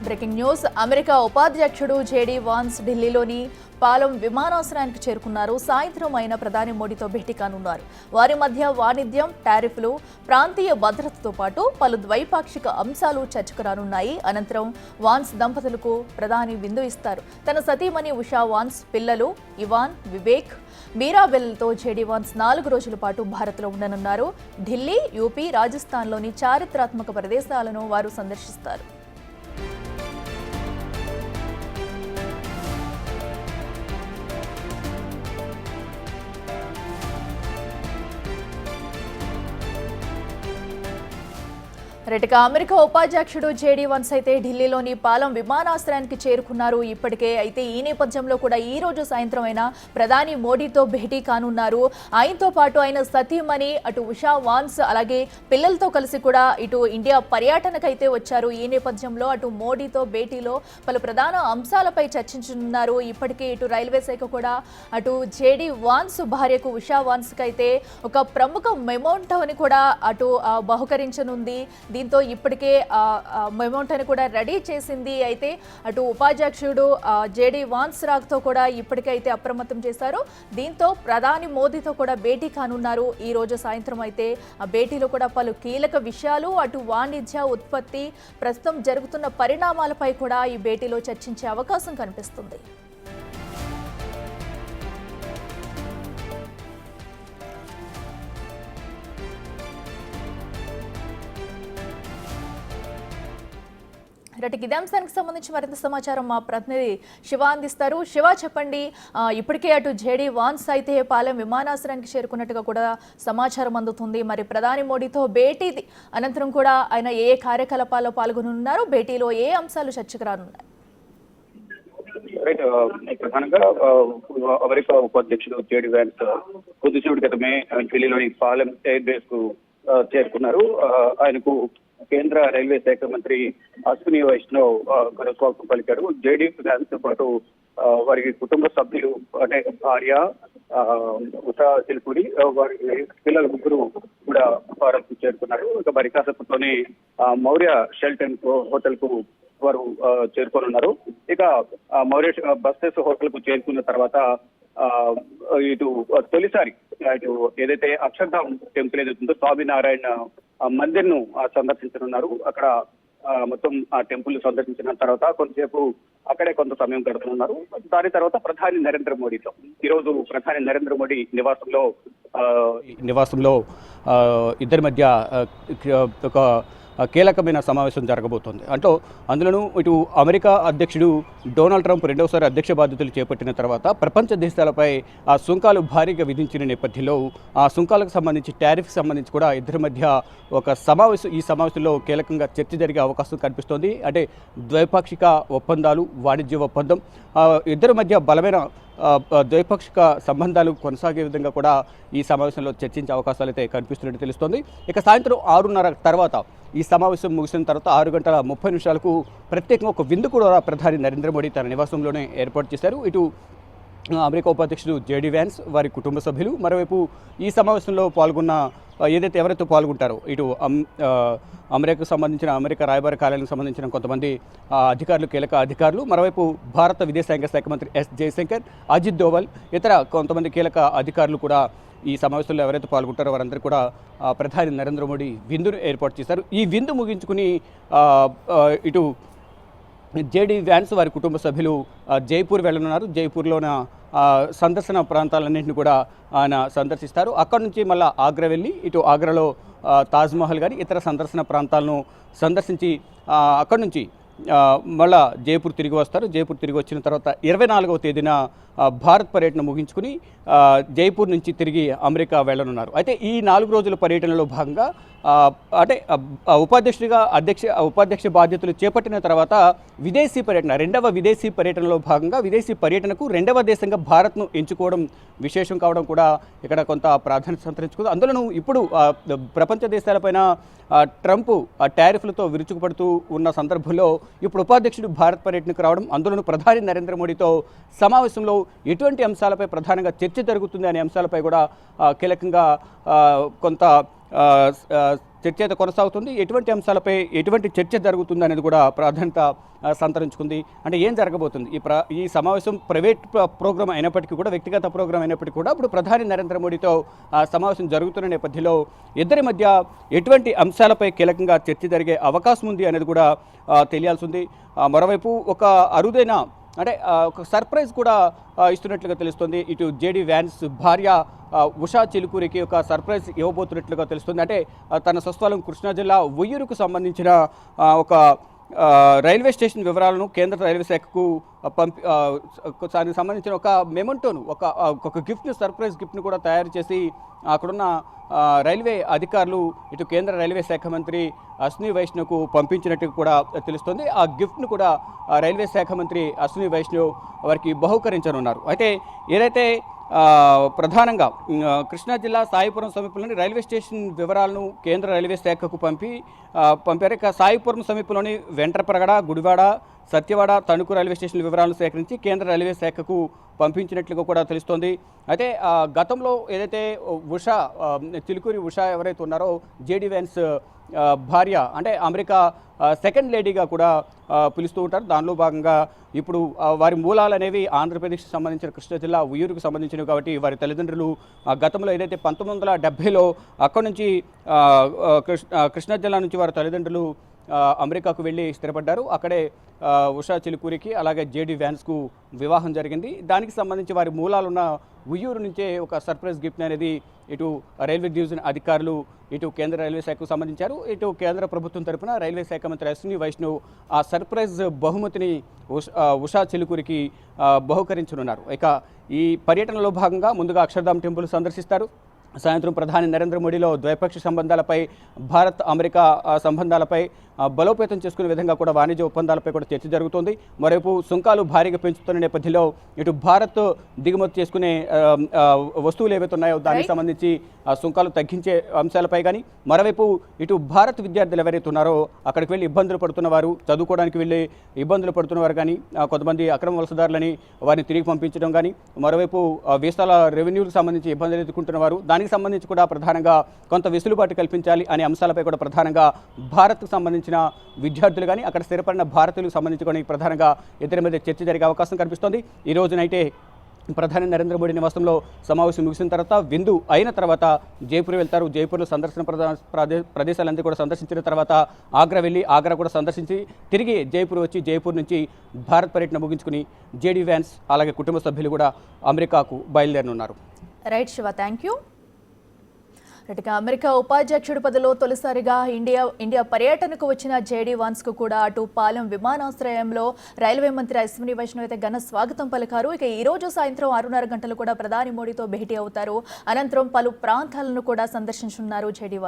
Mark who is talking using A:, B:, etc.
A: Breaking news. America ఉపాధ్యక్షుడు JD Vance ఢిల్లీలోని పాలెం విమానాశ్రయానికి చేరుకున్నారు. సాయంత్రం అయిన ప్రధాని మోడీతో భేటీ కానున్నారు. వారి మధ్య వాణిజ్యం, టారిఫ్లు, ప్రాంతీయ భద్రతతో పాటు పలు ద్వైపాక్షిక అంశాలు చర్చకు రానున్నాయి. అనంతరం వాన్స్ దంపతులకు ప్రధాని విందు ఇస్తారు. తన సతీమణి ఉషా వాన్స్, పిల్లలు ఇవాన్, వివేక్, మీరాబెల్తో జేడీ వాన్స్ 4 రోజుల పాటు భారత్లో ఉండనున్నారు. ఢిల్లీ, యూపీ, రాజస్థాన్లోని చారిత్రాత్మక ప్రదేశాలను వారు సందర్శిస్తారు. అమెరికా ఉపాధ్యక్షుడు జేడీ వాన్స్ అయితే ఢిల్లీలోని పాలెం విమానాశ్రయానికి చేరుకున్నారు. ఇప్పటికే అయితే ఈ నేపథ్యంలో కూడా ఈ రోజు సాయంత్రం అయినా ప్రధాని మోడీతో భేటీ కానున్నారు. ఆయనతో పాటు ఆయన సతీమణి అటు ఉషా వాన్స్ అలాగే పిల్లలతో కలిసి కూడా ఇటు ఇండియా పర్యటనకైతే వచ్చారు. ఈ నేపథ్యంలో అటు మోడీతో భేటీలో పలు ప్రధాన అంశాలపై చర్చించనున్నారు. ఇప్పటికే ఇటు రైల్వే శాఖ కూడా అటు జేడీ వాన్స్ భార్యకు ఉషా వాన్స్ కి అయితే ఒక ప్రముఖ మెమోంటోని కూడా అటు బహుకరించనుంది. దీంతో ఇప్పటికే మెమోంటోని కూడా రెడీ చేసింది. అయితే అటు ఉపాధ్యక్షుడు జేడీ వాన్స్ రాక్తో కూడా ఇప్పటికే అయితే అప్రమత్తం చేశారు. దీంతో ప్రధాని మోదీతో కూడా భేటీ కానున్నారు. ఈ రోజు సాయంత్రం అయితే ఆ భేటీలో కూడా పలు కీలక విషయాలు అటు వాణిజ్య, ఉత్పత్తి, ప్రస్తుతం జరుగుతున్న పరిణామాలపై కూడా ఈ భేటీలో చర్చించే అవకాశం కనిపిస్తుంది. ఇదే అంశానికి సంబంధించి మరింత సమాచారం మా ప్రతినిధి శివ అందిస్తారు. శివ, చెప్పండి. ఇప్పటికే అటు జేడీ వాన్స్ అయితే పాలెం విమానాశ్రయానికి చేరుకున్నట్టుగా కూడా సమాచారం అందుతుంది. మరి ప్రధాని మోడీతో భేటీ అనంతరం కూడా ఆయన ఏ కార్యకలాపాల్లో పాల్గొనున్నారు? భేటీలో ఏ అంశాలు చర్చకు రానున్నాయి?
B: ప్రధానంగా అమెరికా ఉపాధ్యక్షుడు జేడీ వాన్స్ కొద్దిసేపటి క్రితమే ఢిల్లీలోని పాలెం ఎయిర్ బేస్ కు చేరుకున్నారు. ఆయనకు కేంద్ర రైల్వే శాఖ మంత్రి అశ్విని వైష్ణవ్ స్వాగతం పలికారు. జేడీ వాన్స్ తో పాటు వారి కుటుంబ సభ్యులు అంటే భార్య ఉషా శిల్పుడి, వారి పిల్లల ముగ్గురు కూడా భారత్ చేరుకున్నారు. ఇక మరి కాసేపట్లోనే మౌర్య షెల్టన్ హోటల్ కు వారు చేరుకోనున్నారు. ఇక మౌర్య బస్సెస్ హోటల్ కు చేరుకున్న తర్వాత ఇటు తొలిసారి ఇటు ఏదైతే అక్షర్ధామ్ టెంపుల్ ఏదైతుందో స్వామినారాయణ మందిర్ ను సందర్శించనున్నారు. అక్కడ మొత్తం ఆ టెంపుల్ సందర్శించిన తర్వాత కొంతసేపు అక్కడే కొంత సమయం గడుపుతున్నారు. దాని తర్వాత ప్రధాని నరేంద్ర మోడీతో ఈరోజు ప్రధాని నరేంద్ర మోడీ నివాసంలో
C: ఇద్దరి మధ్య ఒక కీలకమైన సమావేశం జరగబోతోంది. అందులోనూ ఇటు అమెరికా అధ్యక్షుడు డొనాల్డ్ ట్రంప్ రెండవసారి అధ్యక్ష బాధ్యతలు చేపట్టిన తర్వాత ప్రపంచ దేశాలపై ఆ సుంకాలు భారీగా విధించిన నేపథ్యంలో ఆ సుంకాలకు సంబంధించి, టారిఫ్కి సంబంధించి కూడా ఇద్దరి మధ్య ఒక ఈ సమావేశంలో కీలకంగా చర్చ జరిగే అవకాశం కనిపిస్తోంది. అంటే ద్వైపాక్షిక ఒప్పందాలు, వాణిజ్య ఒప్పందం, ఇద్దరి మధ్య బలమైన ద్వైపాక్షిక సంబంధాలు కొనసాగే విధంగా కూడా ఈ సమావేశంలో చర్చించే అవకాశాలు అయితే కనిపిస్తున్నట్టు తెలుస్తోంది. ఇక సాయంత్రం 6:30 తర్వాత ఈ సమావేశం ముగిసిన తర్వాత 6:30 ప్రత్యేకంగా ఒక విందు కూడా ప్రధాని నరేంద్ర మోడీ తన నివాసంలోనే ఏర్పాటు చేశారు. ఇటు అమెరికా ఉపాధ్యక్షుడు జేడీ వాన్స్, వారి కుటుంబ సభ్యులు, మరోవైపు ఈ సమావేశంలో పాల్గొన్న ఎవరైతే పాల్గొంటారో ఇటు అమెరికాకు సంబంధించిన అమెరికా రాయబార కార్యాలయానికి సంబంధించిన కొంతమంది అధికారులు, కీలక అధికారులు, మరోవైపు భారత విదేశాంగ శాఖ మంత్రి ఎస్ జయశంకర్, అజిత్ దోవల్, ఇతర కొంతమంది కీలక అధికారులు కూడా ఈ సమావేశంలో ఎవరైతే పాల్గొంటారో వారందరూ కూడా ప్రధాని నరేంద్ర మోడీ విందును ఏర్పాటు చేశారు. ఈ విందు ముగించుకుని ఇటు జేడీ వాన్స్ వారి కుటుంబ సభ్యులు జైపూర్ వెళ్ళనున్నారు. జైపూర్లోన సందర్శన ప్రాంతాలన్నింటినీ కూడా ఆయన సందర్శిస్తారు. అక్కడ నుంచి మళ్ళీ ఆగ్రా వెళ్ళి ఇటు ఆగ్రాలో తాజ్మహల్ కానీ ఇతర సందర్శన ప్రాంతాలను సందర్శించి అక్కడి నుంచి మళ్ళా జైపూర్ తిరిగి వస్తారు. జైపూర్ తిరిగి వచ్చిన తర్వాత 24వ తేదీన భారత్ పర్యటన ముగించుకుని జైపూర్ నుంచి తిరిగి అమెరికా వెళ్ళనున్నారు. అయితే ఈ 4 రోజుల పర్యటనలో భాగంగా అంటే ఉపాధ్యక్ష బాధ్యతలు చేపట్టిన తర్వాత విదేశీ పర్యటన, రెండవ విదేశీ పర్యటనలో భాగంగా విదేశీ పర్యటనకు రెండవ దేశంగా భారత్ను ఎంచుకోవడం విశేషం కావడం కూడా ఇక్కడ కొంత ప్రాధాన్యత సంతరించుకుంది. అందులోనూ ఇప్పుడు ప్రపంచ దేశాలపైన ట్రంప్ టారిఫ్లతో విరుచుకుపడుతూ ఉన్న సందర్భంలో ఇప్పుడు ఉపాధ్యక్షుడు భారత్ పర్యటనకు రావడం, అందులోనూ ప్రధాని నరేంద్ర మోడీతో సమావేశంలో ఎటువంటి అంశాలపై ప్రధానంగా చర్చ జరుగుతుంది అనే అంశాలపై కూడా కీలకంగా కొంత చర్చ అయితే కొనసాగుతుంది. ఎటువంటి అంశాలపై ఎటువంటి చర్చ జరుగుతుంది అనేది కూడా ప్రాధాన్యత సంతరించుకుంది. అంటే ఏం జరగబోతుంది ఈ సమావేశం ప్రైవేట్ ప్రోగ్రామ్ అయినప్పటికీ కూడా, వ్యక్తిగత ప్రోగ్రామ్ అయినప్పటికీ కూడా ఇప్పుడు ప్రధాని నరేంద్ర మోడీతో సమావేశం జరుగుతున్న నేపథ్యంలో ఇద్దరి మధ్య ఎటువంటి అంశాలపై కీలకంగా చర్చ జరిగే అవకాశం ఉంది అనేది కూడా తెలియాల్సి ఉంది. మరోవైపు ఒక అరుదైన అంటే ఒక సర్ప్రైజ్ కూడా ఇస్తున్నట్లుగా తెలుస్తుంది. ఇటు జేడీ వ్యాన్స్ భార్య ఉషా చిలుకూరికి ఒక సర్ప్రైజ్ ఇవ్వబోతున్నట్లుగా తెలుస్తుంది. అంటే తన స్వస్థలం కృష్ణా జిల్లా ఉయ్యూరుకు సంబంధించిన ఒక రైల్వే స్టేషన్ వివరాలను కేంద్ర రైల్వే శాఖకు దానికి సంబంధించిన ఒక మెమెంటోను ఒక గిఫ్ట్ని, సర్ప్రైజ్ గిఫ్ట్ని కూడా తయారు చేసి అక్కడున్న రైల్వే అధికారులు ఇటు కేంద్ర రైల్వే శాఖ మంత్రి అశ్విని వైష్ణవ్కు పంపించినట్టు కూడా తెలుస్తుంది. ఆ గిఫ్ట్ను కూడా రైల్వే శాఖ మంత్రి అశ్విని వైష్ణవ్ వారికి బహూకరించనున్నారు. అయితే ఏదైతే ప్రధానంగా కృష్ణా జిల్లా సాయిపురం సమీపంలోని రైల్వే స్టేషన్ వివరాలను కేంద్ర రైల్వే శాఖకు పంపారు. ఇక సాయిపురం సమీపంలోని వెంట్రపరగడ, గుడివాడ, సత్యవాడ, తణుకు రైల్వే స్టేషన్ వివరాలను సేకరించి కేంద్ర రైల్వే శాఖకు పంపించినట్లుగా కూడా తెలుస్తోంది. అయితే గతంలో ఏదైతే చిలుకూరి ఉషా ఎవరైతే ఉన్నారో జేడీ వ్యాన్స్ భార్య, అంటే అమెరికా సెకండ్ లేడీగా కూడా పిలుస్తూ ఉంటారు. దానిలో భాగంగా ఇప్పుడు వారి మూలాలు అనేవి ఆంధ్రప్రదేశ్కి సంబంధించిన కృష్ణా జిల్లా ఉయ్యూరుకు సంబంధించినవి కాబట్టి వారి తల్లిదండ్రులు గతంలో ఏదైతే 1970లో అక్కడి నుంచి కృష్ణా జిల్లా నుంచి వారి తల్లిదండ్రులు అమెరికాకు వెళ్ళి స్థిరపడ్డారు. అక్కడే ఉషా చిలుకూరికి అలాగే జేడీ వ్యాన్స్కు వివాహం జరిగింది. దానికి సంబంధించి వారి మూలాలున్న ఉయ్యూరు నుంచే ఒక సర్ప్రైజ్ గిఫ్ట్ అనేది ఇటు రైల్వే డివిజన్ అధికారులు ఇటు కేంద్ర రైల్వే శాఖకు సంబంధించారు. ఇటు కేంద్ర ప్రభుత్వం తరపున రైల్వే శాఖ మంత్రి అశ్విని వైష్ణవ్ ఆ సర్ప్రైజ్ బహుమతిని ఉషా చిలుకూరికి బహుకరించనున్నారు. ఇక ఈ పర్యటనలో భాగంగా ముందుగా అక్షర్ధామ్ టెంపుల్ సందర్శిస్తారు. సాయంత్రం ప్రధాని నరేంద్ర మోడీలో ద్వైపాక్షిక సంబంధాలపై, భారత్ అమెరికా సంబంధాలపై బలోపేతం చేసుకునే విధంగా కూడా వాణిజ్య ఒప్పందాలపై కూడా చర్చ జరుగుతోంది. మరోవైపు సుంకాలు భారీగా పెంచుతున్న నేపథ్యంలో ఇటు భారత్ దిగుమతి చేసుకునే వస్తువులు ఏవైతే ఉన్నాయో దానికి సంబంధించి సుంకాలు తగ్గించే అంశాలపై కానీ, మరోవైపు ఇటు భారత్ విద్యార్థులు ఎవరైతే ఉన్నారో అక్కడికి వెళ్ళి ఇబ్బందులు పడుతున్న వారు, చదువుకోవడానికి వెళ్ళి ఇబ్బందులు పడుతున్నవారు కానీ, కొంతమంది అక్రమ వలసదారులని వారిని తిరిగి పంపించడం కానీ, మరోవైపు వీసాల రెవెన్యూకి సంబంధించి ఇబ్బందులు ఎదుర్కొంటున్న వారు, దానికి సంబంధించి కూడా ప్రధానంగా కొంత వెసులుబాటు కల్పించాలి అనే అంశాలపై కూడా ప్రధానంగా భారత్కు సంబంధించిన విద్యార్థులు కానీ, అక్కడ స్థిరపడిన భారతీయులకు సంబంధించి కూడా ప్రధానంగా ఇద్దరి మధ్య చర్చ జరిగే అవకాశం కనిపిస్తోంది. ఈ రోజునైతే ప్రధాని నరేంద్ర మోడీ నివాసంలో సమావేశం ముగిసిన తర్వాత, విందు అయిన తర్వాత జైపూర్ వెళ్తారు. జైపూర్లో సందర్శన ప్రదేశాలన్నీ కూడా సందర్శించిన తర్వాత ఆగ్రా కూడా సందర్శించి తిరిగి జైపూర్ వచ్చి జైపూర్ నుంచి భారత్ పర్యటన ముగించుకుని జేడీ వ్యాన్స్ అలాగే కుటుంబ సభ్యులు కూడా అమెరికాకు బయలుదేరనున్నారు.
A: Right Shiva, thank you. America ఉపాధ్యక్షుడి పదవిలో తొలిసారిగా ఇండియా పర్యటనకు వచ్చిన జేడీ వాన్స్కు కూడా అటు పాలెం విమానాశ్రయంలో రైల్వే మంత్రి అశ్విని వైష్ణవ్ అయితే ఘన స్వాగతం పలికారు. ఇక ఈ రోజు సాయంత్రం 6:30 గంటలు కూడా ప్రధాని మోడీతో భేటీ అవుతారు. అనంతరం పలు ప్రాంతాలను కూడా సందర్శించనున్నారు జేడీ వాన్స్.